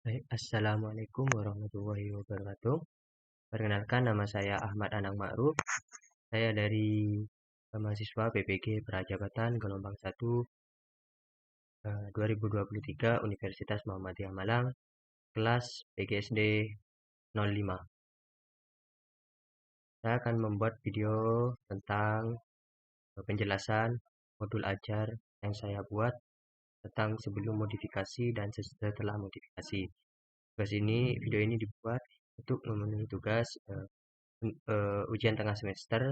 Baik, Assalamualaikum warahmatullahi wabarakatuh. Perkenalkan, nama saya Ahmad Anang Ma'ruf. Saya dari mahasiswa PPG Prajabatan gelombang 1 2023 Universitas Muhammadiyah Malang, kelas PGSD 05. Saya akan membuat video tentang penjelasan modul ajar yang saya buat tentang sebelum modifikasi dan setelah modifikasi. Video ini dibuat untuk memenuhi tugas ujian tengah semester,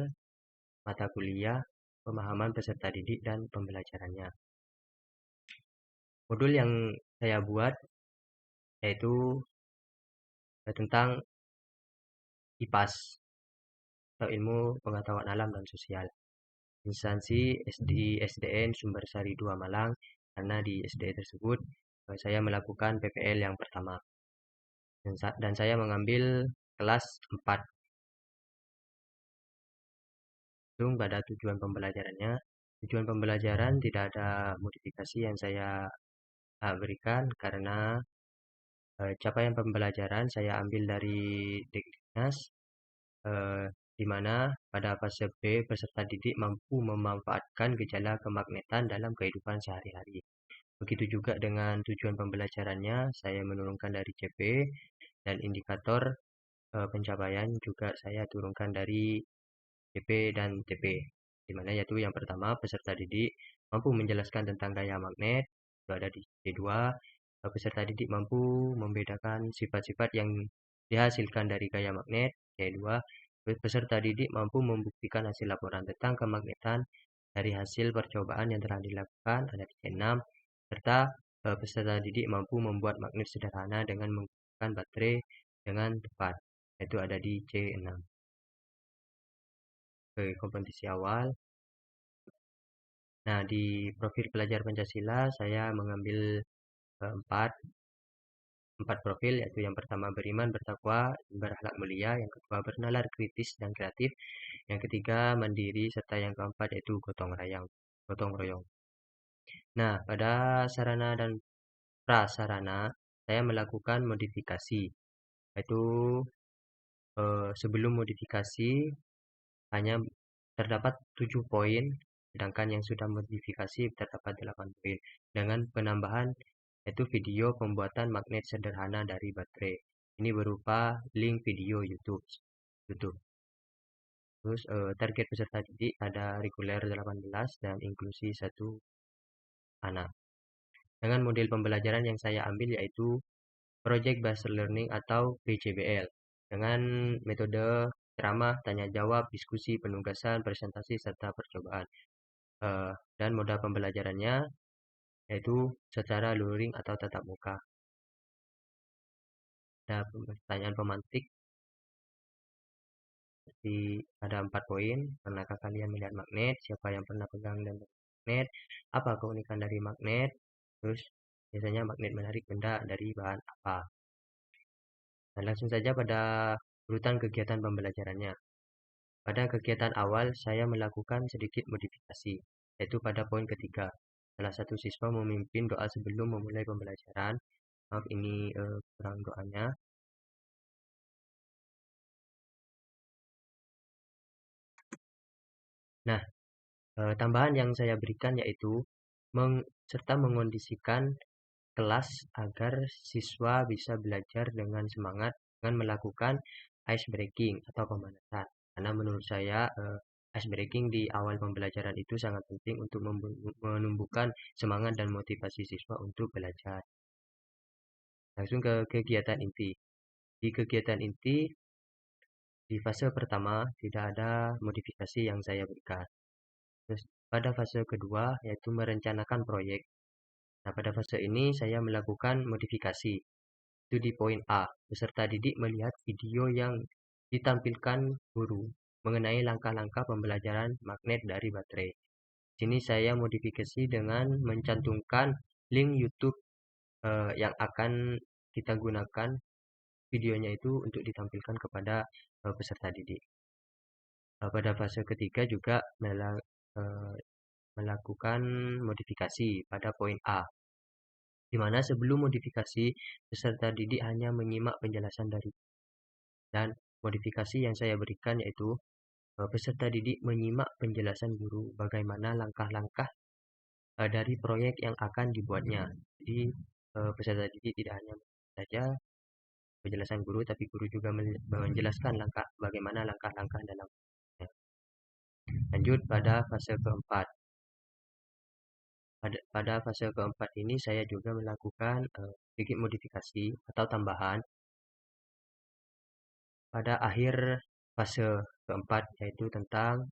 mata kuliah, pemahaman peserta didik, dan pembelajarannya. Modul yang saya buat yaitu tentang IPAS atau Ilmu Pengetahuan Alam dan Sosial. Instansi SDN Sumbersari 2 Malang, karena di SDN tersebut saya melakukan PPL yang pertama. Dan saya mengambil kelas 4. Langsung pada tujuan pembelajarannya. Tujuan pembelajaran tidak ada modifikasi yang saya berikan karena capaian pembelajaran saya ambil dari Dekdinas, di mana pada fase B peserta didik mampu memanfaatkan gejala kemagnetan dalam kehidupan sehari-hari. Begitu juga dengan tujuan pembelajarannya, saya menurunkan dari CP dan indikator pencapaian juga saya turunkan dari CP dan TP. Di mana yaitu yang pertama, peserta didik mampu menjelaskan tentang gaya magnet, itu ada di C2. Peserta didik mampu membedakan sifat-sifat yang dihasilkan dari gaya magnet, C2. Peserta didik mampu membuktikan hasil laporan tentang kemagnetan dari hasil percobaan yang telah dilakukan, ada di C6. Serta peserta didik mampu membuat magnet sederhana dengan menggunakan baterai dengan tepat, itu ada di C6. Kompetisi awal. Nah, di profil pelajar Pancasila saya mengambil empat profil, yaitu yang pertama beriman, bertakwa, berakhlak mulia, yang kedua bernalar kritis dan kreatif, yang ketiga mandiri, serta yang keempat yaitu gotong royong. Nah, pada sarana dan prasarana saya melakukan modifikasi, yaitu sebelum modifikasi hanya terdapat 7 poin, sedangkan yang sudah modifikasi terdapat 8 poin, dengan penambahan yaitu video pembuatan magnet sederhana dari baterai. Ini berupa link video YouTube. Terus target peserta didik ada reguler 18 dan inklusi 1 anak. Dengan model pembelajaran yang saya ambil yaitu Project Based Learning atau PJBL, dengan metode ceramah, tanya jawab, diskusi, penugasan, presentasi, serta percobaan. Dan moda pembelajarannya yaitu secara luring atau tatap muka. Ada pertanyaan pemantik, seperti ada 4 poin. Pernahkah kalian melihat magnet? Siapa yang pernah pegang dan magnet? Apa keunikan dari magnet? Terus biasanya magnet menarik benda dari bahan apa? Dan langsung saja pada urutan kegiatan pembelajarannya. Pada kegiatan awal, saya melakukan sedikit modifikasi, yaitu pada poin ketiga. Salah satu siswa memimpin doa sebelum memulai pembelajaran. Maaf, ini kurang doanya. Nah, tambahan yang saya berikan yaitu serta mengondisikan kelas agar siswa bisa belajar dengan semangat dengan melakukan ice breaking atau pemanasan. Karena menurut saya ice breaking di awal pembelajaran itu sangat penting untuk menumbuhkan semangat dan motivasi siswa untuk belajar. Langsung ke kegiatan inti. Di kegiatan inti, di fase pertama tidak ada modifikasi yang saya berikan. Terus pada fase kedua yaitu merencanakan proyek. Nah, pada fase ini saya melakukan modifikasi. Itu di poin A. Peserta didik melihat video yang ditampilkan guru mengenai langkah-langkah pembelajaran magnet dari baterai. Sini saya modifikasi dengan mencantumkan link YouTube yang akan kita gunakan videonya itu untuk ditampilkan kepada peserta didik. Pada fase ketiga juga melakukan modifikasi pada poin A. di mana sebelum modifikasi, peserta didik hanya menyimak penjelasan dari dan modifikasi yang saya berikan yaitu peserta didik menyimak penjelasan guru bagaimana langkah-langkah dari proyek yang akan dibuatnya. Jadi peserta didik tidak hanya saja penjelasan guru, tapi guru juga menjelaskan bagaimana langkah-langkah dalam. Lanjut pada fase keempat. Pada fase keempat ini saya juga melakukan sedikit modifikasi atau tambahan pada akhir fase keempat, yaitu tentang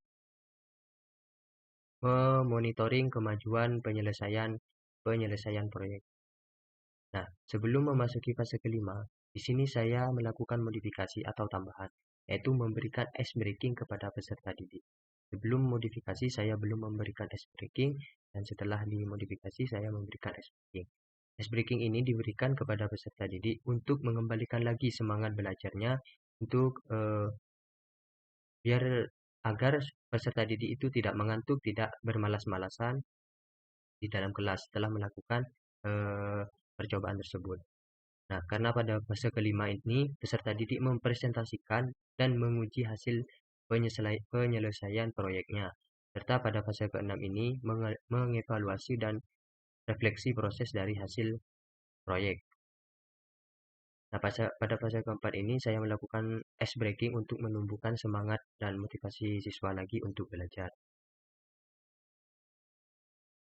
memonitoring kemajuan penyelesaian proyek. Nah, sebelum memasuki fase kelima, di sini saya melakukan modifikasi atau tambahan, yaitu memberikan ice breaking kepada peserta didik. Sebelum modifikasi saya belum memberikan ice breaking, dan setelah dimodifikasi saya memberikan ice breaking. Ice breaking ini diberikan kepada peserta didik untuk mengembalikan lagi semangat belajarnya, untuk biar agar peserta didik itu tidak mengantuk, tidak bermalas-malasan di dalam kelas setelah melakukan percobaan tersebut. Nah, karena pada fase kelima ini peserta didik mempresentasikan dan menguji hasil penyelesaian proyeknya, serta pada fase keenam ini mengevaluasi dan refleksi proses dari hasil proyek. Nah, pada fase keempat ini saya melakukan ice breaking untuk menumbuhkan semangat dan motivasi siswa lagi untuk belajar.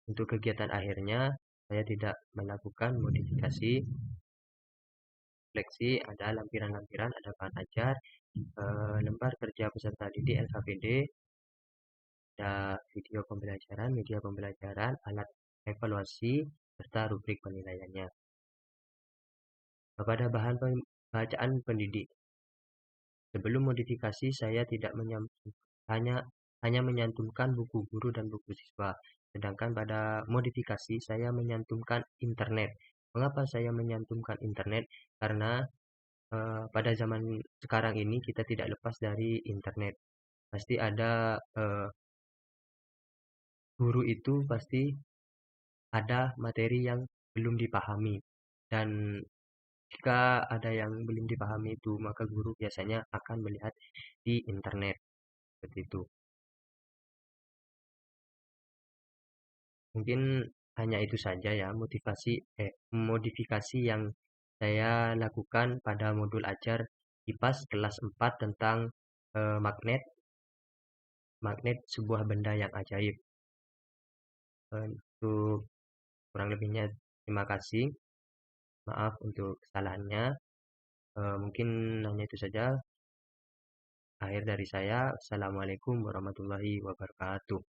Untuk kegiatan akhirnya, saya tidak melakukan modifikasi. Refleksi ada lampiran-lampiran, ada bahan ajar, lembar kerja peserta didik LKPD, ada video pembelajaran, media pembelajaran, alat evaluasi, serta rubrik penilaiannya. Pada bahan bacaan pendidik, sebelum modifikasi saya tidak hanya menyantumkan buku guru dan buku siswa. Sedangkan pada modifikasi saya menyantumkan internet. Mengapa saya menyantumkan internet? Karena pada zaman sekarang ini kita tidak lepas dari internet. Pasti ada guru itu pasti ada materi yang belum dipahami, dan jika ada yang belum dipahami itu maka guru biasanya akan melihat di internet seperti itu. Mungkin hanya itu saja ya modifikasi yang saya lakukan pada modul ajar IPAS kelas 4 tentang magnet sebuah benda yang ajaib. Untuk kurang lebihnya terima kasih. Maaf untuk kesalahannya. Mungkin hanya itu saja. Akhir dari saya. Assalamualaikum warahmatullahi wabarakatuh.